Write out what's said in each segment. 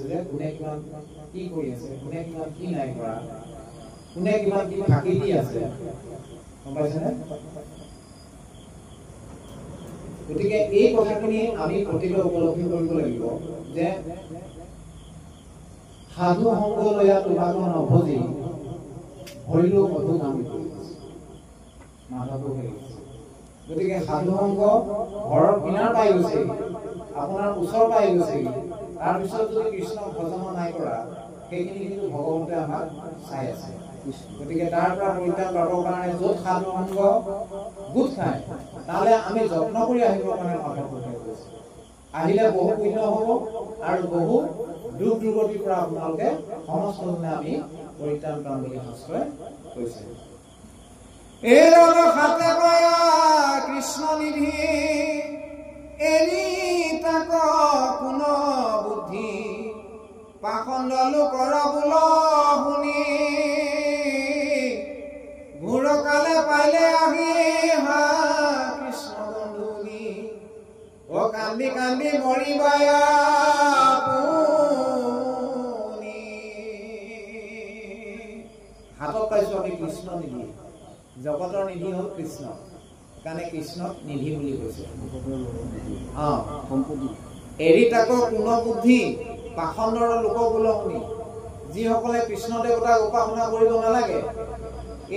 যে কোনে কিমান কি কৰি আছে, কোনে কিমান কি নাই কৰা, কোনে কিমান কি ফাঁকি দি আছে, গম পাইছেনে? গতিকে এই কথাখিনি আমি প্ৰতিটো উপলব্ধি কৰিব লাগিব যে সাধু সংগ লয়া তোমাক নভজি ভৰিলো মধু নামি মাধৱো হৈ গৈছে। গতিকে সাধু সংগ ঘৰৰ কিনাৰ পাই গৈছে, আপোনাৰ ওচৰ পাই গৈছে, তাৰপিছত যদি কৃষ্ণক ভজন নাই কৰা, সেইখিনি কিন্তু ভগৱন্তে আমাক চাই আছে। গতিকে তাৰ পৰা পৰিত্ৰাণ পাবৰ কাৰণে য'ত সাধু সংগ গোট খায় তাহলে আমি যত্ন কৰি আহিবৰ কাৰণে মাধৱ গৈছে। আহিলে বহু পুণ্য হ'ব আৰু বহু দুখ দুৰ্গতিৰ পৰা আপোনালোকে সমস্ত গুণে আমি পৰিত্ৰাণ পাম বুলি শাস্ত্ৰই কৈছে। এই হাতে কয়া কৃষ্ণ নিধি এৰি তাক কোন বুদ্ধি পাখণ্ড লোকৰ বোল শুনি ঘূৰকালে পাইলে আহি হা কৃষ্ণ বন্ধুগী ও কান্দি কান্দি মৰিবায়া পুনি। হাতত পাইছো আমি কৃষ্ণ নিধি, জগতৰ নিধি হল কৃষ্ণ, কাৰণে কৃষ্ণক নিধি বুলি কৈছে। এৰি তাক কোন বুদ্ধি পাখণ্ডৰ লোক বোল শুনি, যিসকলে কৃষ্ণ দেৱতাক উপাসনা কৰিব নালাগে,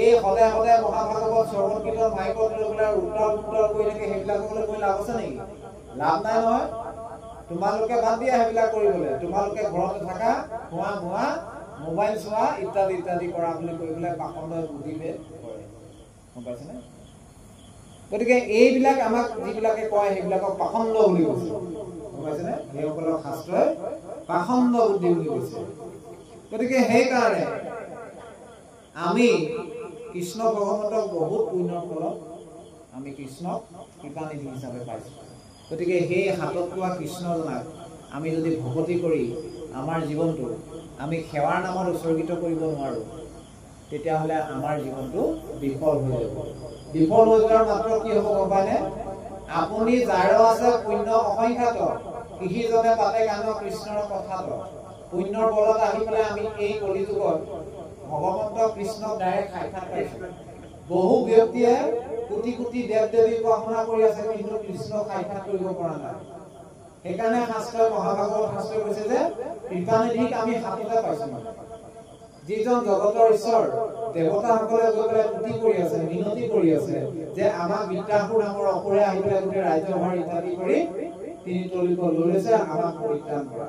এই সদায় সদায় মহাভাগৱত শ্ৰৱণ কীৰ্তন মাইকত লৈ পেলাই উত্তৰ কৰি থাকে, সেইবিলাকলৈ কৈ লাভ আছে নেকি? লাভ নাই নহয়। তোমালোকে বাদ দিয়া সেইবিলাক কৰিবলৈ, তোমালোকে ঘৰতে থাকা, খোৱা বোৱা, মোবাইল চোৱা ইত্যাদি ইত্যাদি কৰা বুলি কৈ পেলাই পাখণ্ডৰ বুদ্ধিভেদ কৰে, গম পাইছেনে? গতিকে এইবিলাক আমাক যিবিলাকে কয় সেইবিলাকক পাখণ্ড বুলি কৈছে, গম পাইছেনে? সেইসকলক শাস্ত্ৰই পাখণ্ড বুদ্ধি বুলি কৈছে। গতিকে সেইকাৰণে আমি কৃষ্ণ ভগৱন্তক বহুত পুণ্যৰ ফলত আমি কৃষ্ণক কৃপানিধি হিচাপে পাইছো। গতিকে সেই হাতত পোৱা কৃষ্ণজনাক আমি যদি ভকতি কৰি আমাৰ জীৱনটো আমি সেৱাৰ নামত উৎসৰ্গিত কৰিব নোৱাৰো, তেতিয়াহ'লে আমাৰ জীৱনটো বিফল হৈ যাব। বিফল হৈ যোৱাৰ মাত্ৰ কি হ'ব গম পায়নে? আপুনি যাৰ আছে পুণ্য অসংখ্যাত, কৃষিজনে পাতে গান কৃষ্ণৰ কথাত, পুণ্যৰ বলত আহি পেলাই আমি এই কলিযুগত ভগৱন্ত কৃষ্ণক ডাইৰেক্ট সাক্ষাৎ পাইছো। বহু ব্যক্তিয়ে কোটি কোটি দেৱ দেৱী উপাসনা কৰি আছে, কিন্তু কৃষ্ণক সাক্ষাৎ কৰিব পৰা নাই। সেইকাৰণে শাস্ত্ৰই মহাভাগৱত শাস্ত্ৰই কৈছে যে কৃপানিধিক আমি হাততে পাইছো। যিজন জগতৰ ঈশ্বৰ, দেৱতাসকলে গৈ পেলাই তুতি কৰি আছে, মিনতি কৰি আছে যে আমাক বিদ্যাসুৰ নামৰ অসুৰে আহি পেলাই গোটেই ৰাজ্যভাৰ ইত্যাদি কৰি তিনি তলিব লৈছে, আমাক পৰিত্ৰাণ কৰা।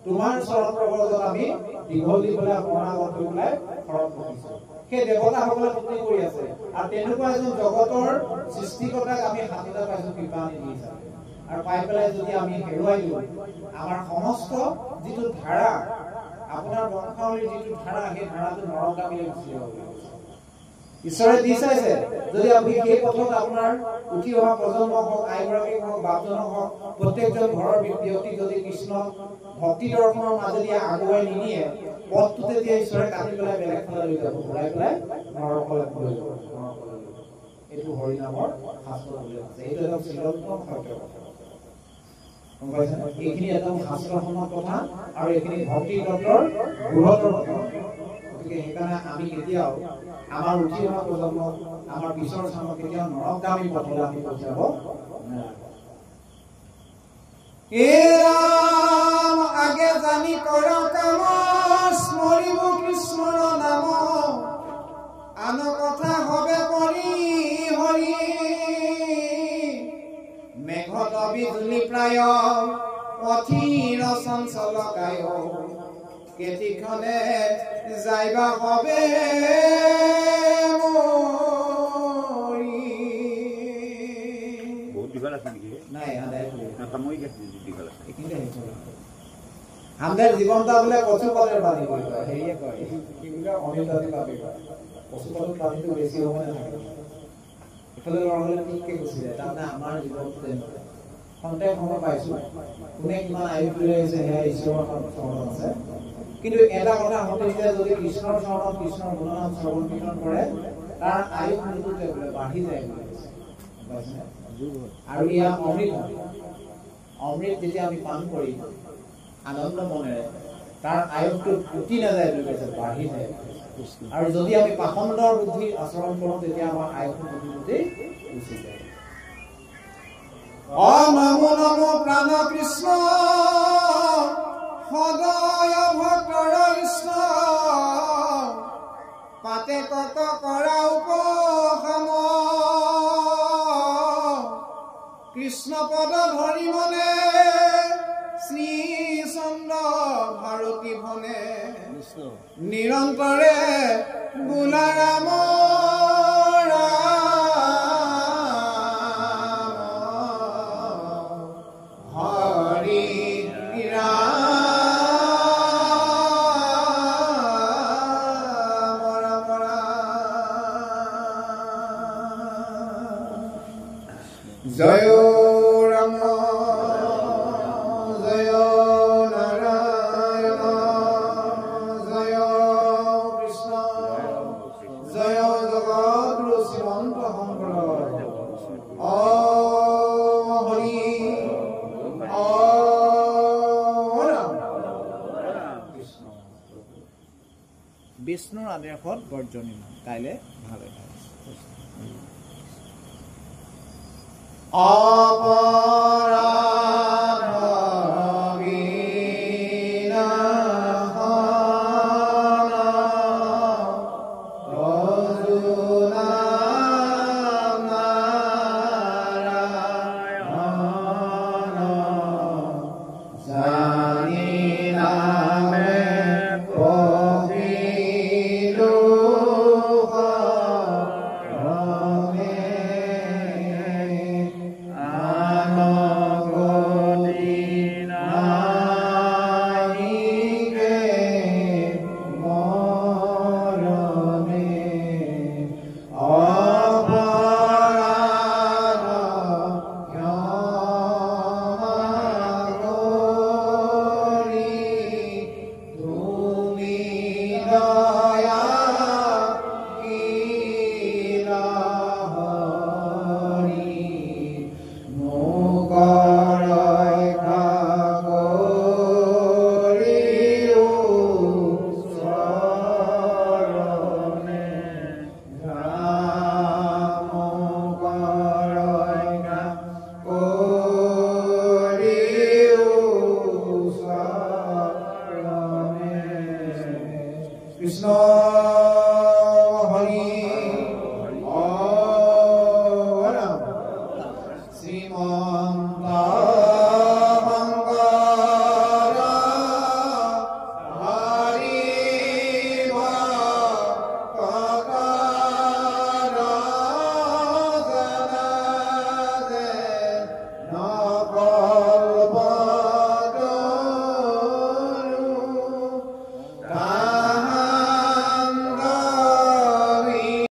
তোমাৰ চৰণ প্ৰবৰ্তত আমি দীঘল দি পেলাই শৰণাগত হৈ পেলাই শৰণ পঠিছো। সেই দেৱতাসকলে তুতি কৰি আছে, আৰু তেনেকুৱা এজন জগতৰ সৃষ্টিকৰ্তাক আমি হাততে পাইছো কৃপানিধি হিচাপে। আৰু পাই পেলাই যদি আমি হেৰুৱাই দিওঁ, আমাৰ সমস্ত যিটো ধাৰা, আপোনাৰ বংশাৱলীৰ যিটো ধাৰা, সেই ধাৰাটো নৰকামীলৈ গুচি যাব বুলি কৈছে। ঈশ্বৰে দি চাইছে, যদি আপুনি সেই পথত আপোনাৰ উঠি অহা প্ৰজন্ম হওক, আইগৰাকী হওক, বাপজনক হওক, প্ৰত্যেকজন ঘৰৰ ব্যক্তি যদি কৃষ্ণ ভক্তি দৰ্শনৰ মাজেদি আগুৱাই নিনিয়ে, পথটো তেতিয়া ঈশ্বৰে কাটি পেলাই বেলেগ ফালে লৈ যাব, ঘূৰাই পেলাই নৰকলৈ লৈ যাব। এইটো হৰি নামৰ শাস্ত্ৰ বুলি আছে। এইটো একদম চিৰন্তন সত্য কথা, গম পাইছেনে? এইখিনি একদম শাস্ত্ৰসন্মত কথা, আৰু এইখিনি ভক্তি তত্ত্বৰ বৃহত্তৰ কথা। গতিকে সেইকাৰণে আমি কেতিয়াও আমাৰ উঠি অহা প্ৰজন্ম, আমাৰ পিছৰ চামক কেতিয়াও নৰকগামী পথলৈ আমি পঠিয়াব নালাগে। আগে জানি কৰ কাম স্মৰিব কৃষ্ণৰ নাম, আন কথা হবে পৰি হৰি মেঘত বিজুলি প্ৰায় অথিৰ চঞ্চলকায় কেতিখনে যাইবা হবে আমাদের জীবনটা বলে পশুপালের বাণী কয়, হেরিয়ে কয় কিংবা অনিতাদি বাণী কয়। পশুপালের বাণীটো বেশি হবে না, এফালে লড়ালে ঠিককে গুচি যায়। তাৰমানে আমাৰ জীৱনটো তেনেকুৱা খন্তেক সময় পাইছো, কোনে কিমান আয়ুস লৈ আহিছে সেয়া ঈশ্বৰৰ চৰণত আছে। কিন্তু এটা কথা সন্দেহ, যদি কৃষ্ণৰ চৰণত কৃষ্ণৰ গুণনাম শ্ৰৱণ কীৰ্তন কৰে, তাৰ আয়ুস নুতুতে বোলে বাঢ়ি যায় বুলি কৈছে। আৰু ইয়া অমৃত, অমৃত যেতিয়া আমি পান কৰিম আনন্দ মনেৰে, তাৰ আয়ুটো উঠি নাযায় বুলি কৈছে, বাঢ়ি যায়। আৰু যদি আমি পাখণ্ডৰ বুদ্ধি আচৰণ কৰোঁ তেতিয়া আমাৰ আয়ুটো বুদ্ধি গুচি যায়। নমো নমো প্ৰাণ কৃষ্ণ সদয় ভক্তৰ কৃষ্ণ পাতে কত কৰা উপশম কৃষ্ণ পদ ধৰি মনে শ্ৰী চন্দ্ৰ ভাৰতী ভনে নিৰন্তৰে বোলা ৰাম জয় ৰাম জয় নাৰায়ণ জয় কৃষ্ণ জয় জগদ্গুৰু শ্ৰীমন্ত শংকৰ হৰি ৰাম কৃষ্ণ। বিষ্ণুৰ আদেশত বৰ্জনী কাইলৈ ভালে কৃষ্ণ।